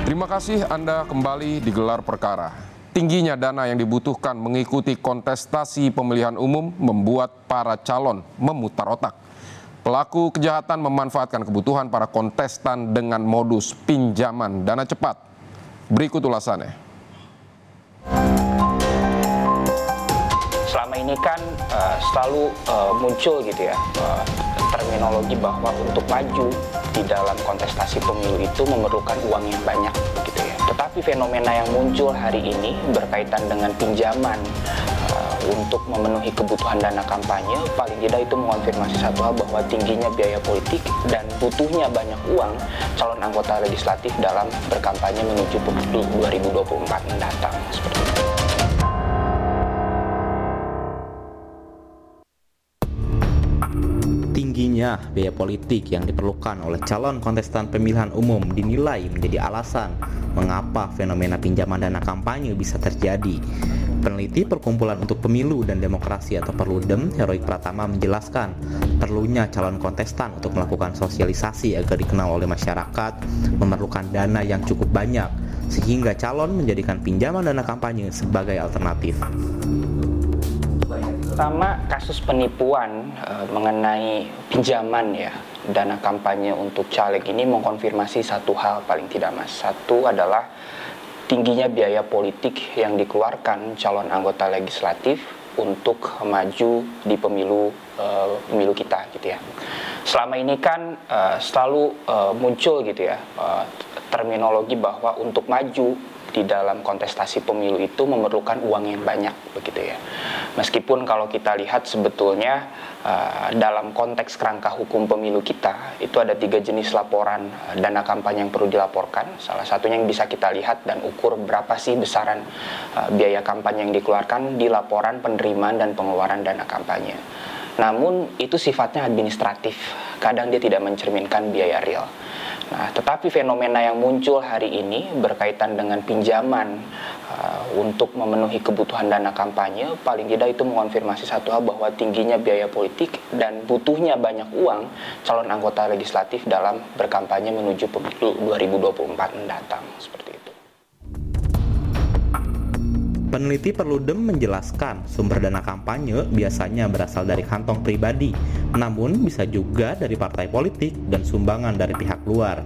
Terima kasih Anda kembali di Gelar Perkara. Tingginya dana yang dibutuhkan mengikuti kontestasi pemilihan umum membuat para calon memutar otak. Pelaku kejahatan memanfaatkan kebutuhan para kontestan dengan modus pinjaman dana cepat. Berikut ulasannya. Selama ini kan selalu muncul gitu ya terminologi bahwa untuk maju di dalam kontestasi pemilu itu memerlukan uang yang banyak gitu ya. Tetapi fenomena yang muncul hari ini berkaitan dengan pinjaman untuk memenuhi kebutuhan dana kampanye, paling tidak itu mengonfirmasi satu hal bahwa tingginya biaya politik dan butuhnya banyak uang calon anggota legislatif dalam berkampanye menuju pemilu 2024 mendatang. Seperti itu. Tingginya biaya politik yang diperlukan oleh calon kontestan pemilihan umum dinilai menjadi alasan mengapa fenomena pinjaman dana kampanye bisa terjadi. Peneliti Perkumpulan untuk Pemilu dan Demokrasi atau Perludem, Heroik Pratama menjelaskan perlunya calon kontestan untuk melakukan sosialisasi agar dikenal oleh masyarakat memerlukan dana yang cukup banyak, sehingga calon menjadikan pinjaman dana kampanye sebagai alternatif. Pertama, kasus penipuan mengenai pinjaman ya dana kampanye untuk caleg ini mengkonfirmasi satu hal paling tidak Mas. Satu adalah tingginya biaya politik yang dikeluarkan calon anggota legislatif untuk maju di pemilu kita gitu ya. Selama ini kan selalu muncul gitu ya terminologi bahwa untuk maju di dalam kontestasi pemilu itu memerlukan uang yang banyak begitu ya. Meskipun kalau kita lihat sebetulnya dalam konteks kerangka hukum pemilu kita itu ada 3 jenis laporan dana kampanye yang perlu dilaporkan. Salah satunya yang bisa kita lihat dan ukur berapa sih besaran biaya kampanye yang dikeluarkan di laporan penerimaan dan pengeluaran dana kampanye. Namun itu sifatnya administratif, kadang dia tidak mencerminkan biaya real. Nah, tetapi fenomena yang muncul hari ini berkaitan dengan pinjaman untuk memenuhi kebutuhan dana kampanye, paling tidak itu mengonfirmasi satu hal bahwa tingginya biaya politik dan butuhnya banyak uang calon anggota legislatif dalam berkampanye menuju pemilu 2024 mendatang, seperti itu. Peneliti Perludem menjelaskan sumber dana kampanye biasanya berasal dari kantong pribadi, namun bisa juga dari partai politik dan sumbangan dari pihak luar.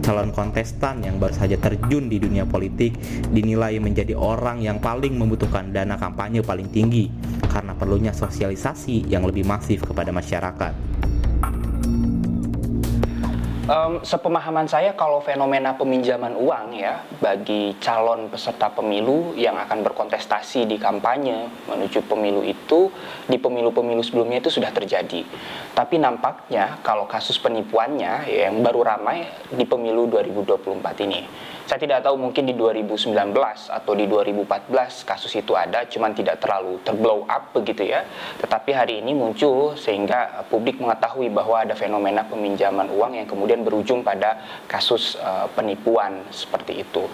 Calon kontestan yang baru saja terjun di dunia politik dinilai menjadi orang yang paling membutuhkan dana kampanye paling tinggi karena perlunya sosialisasi yang lebih masif kepada masyarakat. Sepemahaman saya kalau fenomena peminjaman uang ya bagi calon peserta pemilu yang akan berkontestasi di kampanye menuju pemilu itu di pemilu-pemilu sebelumnya itu sudah terjadi. Tapi nampaknya kalau kasus penipuannya ya, yang baru ramai di pemilu 2024 ini. Saya tidak tahu mungkin di 2019 atau di 2014 kasus itu ada, cuman tidak terlalu terblow up begitu ya. Tetapi hari ini muncul sehingga publik mengetahui bahwa ada fenomena peminjaman uang yang kemudian berujung pada kasus penipuan seperti itu.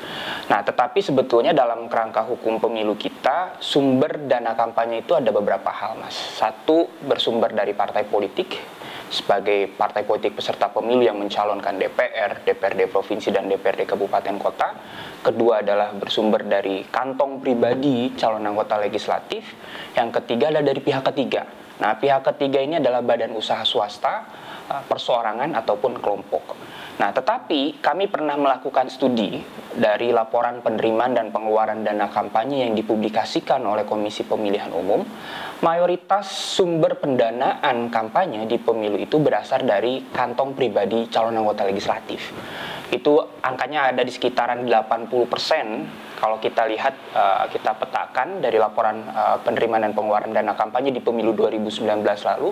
Nah, tetapi sebetulnya dalam kerangka hukum pemilu kita, sumber dana kampanye itu ada beberapa hal, Mas. Satu, bersumber dari partai politik sebagai partai politik peserta pemilu yang mencalonkan DPR, DPRD provinsi dan DPRD kabupaten kota. Kedua adalah bersumber dari kantong pribadi calon anggota legislatif. Yang ketiga adalah dari pihak ketiga. Nah, pihak ketiga ini adalah badan usaha swasta, perseorangan ataupun kelompok. Nah, tetapi kami pernah melakukan studi dari laporan penerimaan dan pengeluaran dana kampanye yang dipublikasikan oleh Komisi Pemilihan Umum. Mayoritas sumber pendanaan kampanye di pemilu itu berasal dari kantong pribadi calon anggota legislatif. Itu angkanya ada di sekitaran 80%. Kalau kita lihat, kita petakan dari laporan penerimaan dan pengeluaran dana kampanye di pemilu 2019 lalu,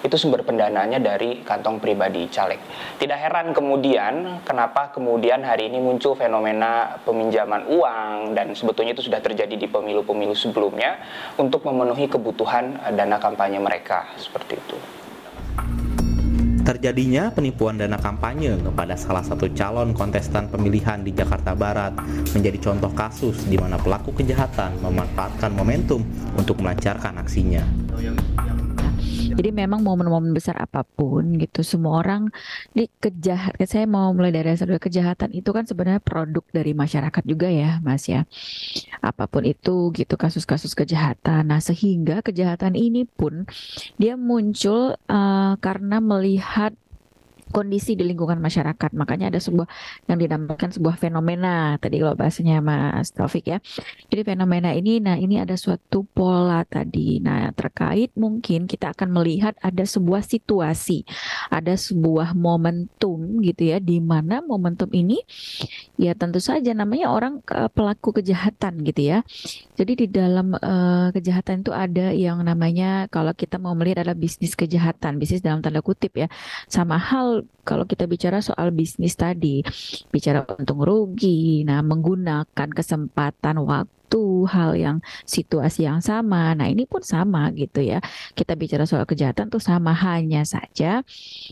itu sumber pendanaannya dari kantong pribadi caleg. Tidak heran kemudian kenapa kemudian hari ini muncul fenomena peminjaman uang, dan sebetulnya itu sudah terjadi di pemilu-pemilu sebelumnya untuk memenuhi kebutuhan dana kampanye mereka, seperti itu. Terjadinya penipuan dana kampanye kepada salah satu calon kontestan pemilihan di Jakarta Barat menjadi contoh kasus di mana pelaku kejahatan memanfaatkan momentum untuk melancarkan aksinya. Jadi memang momen-momen besar apapun gitu, semua orang saya mau mulai dari dasar dulu. Kejahatan itu kan sebenarnya produk dari masyarakat juga ya, Mas ya. Apapun itu gitu, kasus-kasus kejahatan. Nah, sehingga kejahatan ini pun dia muncul karena melihat kondisi di lingkungan masyarakat. Makanya ada sebuah yang dinamakan sebuah fenomena tadi kalau bahasanya Mas Taufik ya. Jadi fenomena ini, nah ini ada suatu pola tadi. Nah terkait mungkin kita akan melihat ada sebuah situasi, ada sebuah momentum gitu ya, di mana momentum ini ya tentu saja namanya orang pelaku kejahatan gitu ya. Jadi di dalam kejahatan itu ada yang namanya, kalau kita mau melihat adalah bisnis kejahatan, bisnis dalam tanda kutip ya. Sama hal kalau kita bicara soal bisnis tadi, bicara untung rugi, nah menggunakan kesempatan waktu, hal yang situasi yang sama. Nah ini pun sama gitu ya. Kita bicara soal kejahatan tuh sama, hanya saja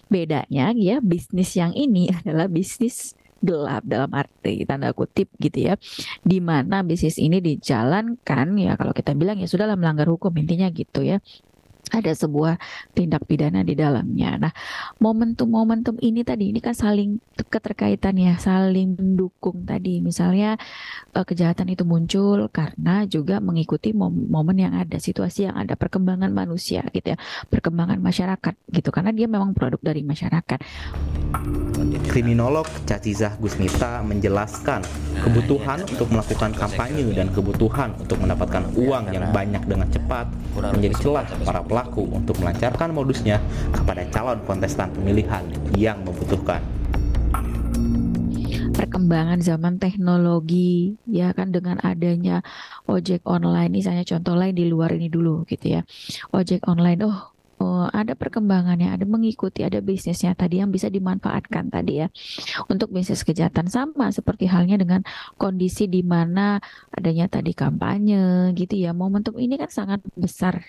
bedanya ya bisnis yang ini adalah bisnis gelap dalam arti tanda kutip gitu ya, di mana bisnis ini dijalankan ya kalau kita bilang ya sudahlah melanggar hukum, intinya gitu ya, ada sebuah tindak pidana di dalamnya. Nah, momentum-momentum ini tadi, ini kan saling keterkaitan ya, saling mendukung tadi. Misalnya kejahatan itu muncul karena juga mengikuti momen yang ada, situasi yang ada, perkembangan manusia gitu ya, perkembangan masyarakat gitu, karena dia memang produk dari masyarakat. Kriminolog Cacizah Gusnita menjelaskan kebutuhan untuk melakukan kampanye dan kebutuhan untuk mendapatkan uang yang banyak dengan cepat menjadi celah para pelaku untuk melancarkan modusnya kepada calon kontestan pemilihan yang membutuhkan. Perkembangan zaman teknologi ya kan, dengan adanya ojek online, misalnya contoh lain di luar ini dulu gitu ya, ojek online, ada perkembangannya, ada mengikuti, ada bisnisnya tadi yang bisa dimanfaatkan tadi ya untuk bisnis kejahatan. Sama seperti halnya dengan kondisi di mana adanya tadi kampanye gitu ya, momentum ini kan sangat besar,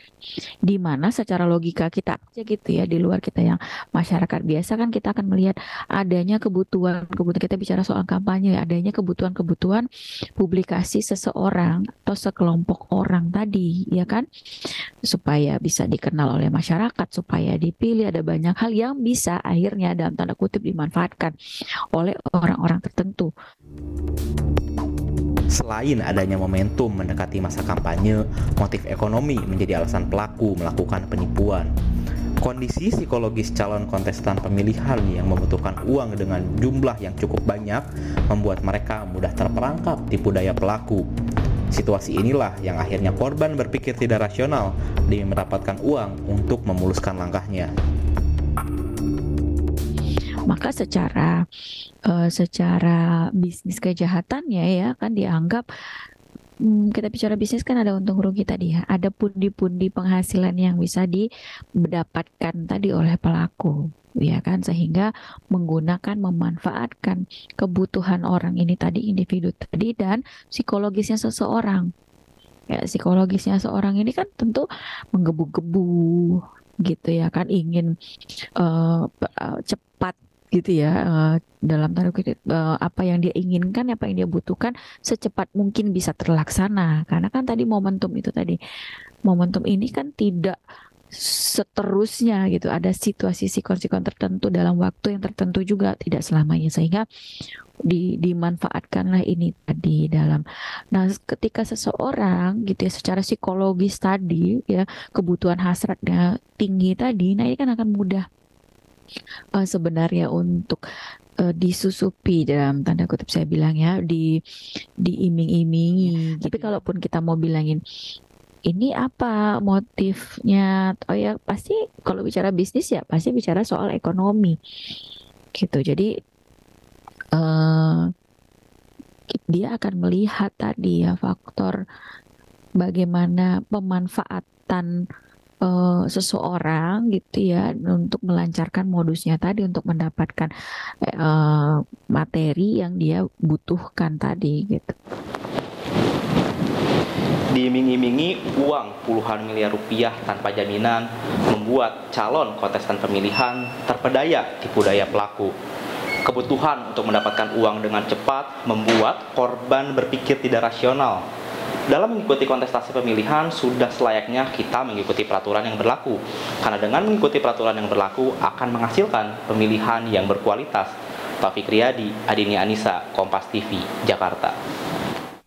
di mana secara logika kita aja gitu ya, di luar kita yang masyarakat biasa kan kita akan melihat adanya kebutuhan kita bicara soal kampanye, adanya kebutuhan publikasi seseorang atau sekelompok orang tadi ya kan, supaya bisa dikenal oleh masyarakat, supaya dipilih. Ada banyak hal yang bisa akhirnya dalam tanda kutip dimanfaatkan oleh orang-orang tertentu. Selain adanya momentum mendekati masa kampanye, motif ekonomi menjadi alasan pelaku melakukan penipuan. Kondisi psikologis calon kontestan pemilihan yang membutuhkan uang dengan jumlah yang cukup banyak membuat mereka mudah terperangkap tipu daya pelaku. Situasi inilah yang akhirnya korban berpikir tidak rasional demi mendapatkan uang untuk memuluskan langkahnya. Maka secara bisnis kejahatannya ya kan dianggap, kita bicara bisnis kan ada untung rugi tadi ya, ada pundi-pundi penghasilan yang bisa didapatkan tadi oleh pelaku ya kan, sehingga memanfaatkan kebutuhan orang ini tadi, individu tadi, dan psikologisnya seseorang ya, psikologisnya seorang ini kan tentu menggebu-gebu gitu ya kan, ingin cepat gitu ya, dalam tanda kutip apa yang dia inginkan, apa yang dia butuhkan secepat mungkin bisa terlaksana, karena kan tadi momentum ini kan tidak seterusnya gitu, ada situasi sikon-sikon tertentu dalam waktu yang tertentu juga, tidak selamanya, sehingga dimanfaatkanlah ini tadi dalam. Nah, ketika seseorang gitu ya secara psikologis tadi ya, kebutuhan hasratnya tinggi tadi, nah ini kan akan mudah sebenarnya untuk disusupi, dalam tanda kutip saya bilang ya, diiming-imingi. Tapi kalaupun kita mau bilangin ini apa motifnya, ya pasti kalau bicara bisnis ya pasti bicara soal ekonomi gitu. Jadi dia akan melihat tadi ya faktor bagaimana pemanfaatan seseorang gitu ya untuk melancarkan modusnya tadi, untuk mendapatkan materi yang dia butuhkan tadi gitu. Diiming-imingi uang puluhan miliar rupiah tanpa jaminan membuat calon kontestan pemilihan terpedaya tipu daya pelaku. Kebutuhan untuk mendapatkan uang dengan cepat membuat korban berpikir tidak rasional Dalam mengikuti kontestasi pemilihan, sudah selayaknya kita mengikuti peraturan yang berlaku. Karena dengan mengikuti peraturan yang berlaku akan menghasilkan pemilihan yang berkualitas. Taufik Riyadi, Adini Anissa, Kompas TV, Jakarta.